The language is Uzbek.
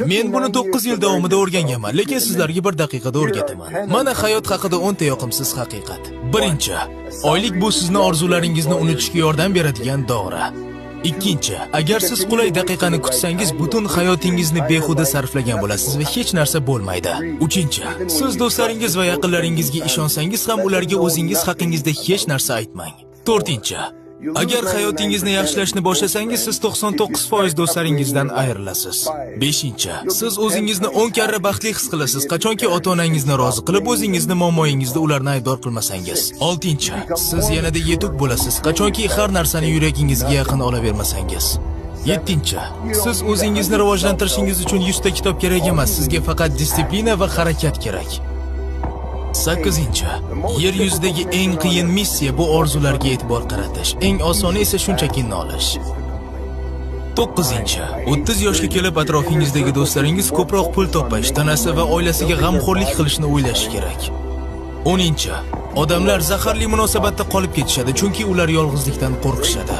Men buni 9 yil davomida o'rganganman, lekin sizlarga 1 daqiqada o'rgataman. Mana hayot haqida 10 ta yoqimsiz haqiqat. Birinchi, oylik bu sizni orzularingizni unutishga yordam beradigan dori. Ikkinchi, agar siz qulay daqiqani kutsangiz, butun hayotingizni behuda sarflagan bo'lasiz va hech narsa bo'lmaydi. Uchinchi, siz do'stlaringiz va yaqinlaringizga ishonsangiz ham ularga o'zingiz haqingizda hech narsa aytmang. To'rtinchi, agar hayotingizni yaxshilashni boshlasangiz, siz 99% do'stlaringizdan ayrilasiz. Beshinchi, siz o'zingizni 10 karra baxtli his qilasiz, qachonki ota-onangizni rozi qilib, o'zingizni muammoyingizda ularni aybdor qilmasangiz. Oltinchi, siz yanada yetuk bo'lasiz, qachonki har narsani yuragingizga yaqin olavermasangiz. Yettinchi, siz o'zingizni rivojlantirishingiz uchun 100 ta kitob kerak emas, sizga faqat disiplina va harakat kerak. 8. Yer yuzidagi eng qiyin missiya bu orzularga e'tibor qaratish, eng osoni esa shunchaki nolish. 9. 30 yoshga kelib atrofingizdagi do'stlaringiz ko'proq pul topish, tanasi va oilasiga g'amxo'rlik qilishni o'ylashi kerak. 10. Odamlar zaharli munosabatda qolib ketishadi, chunki ular yolg'izlikdan qo'rqishadi.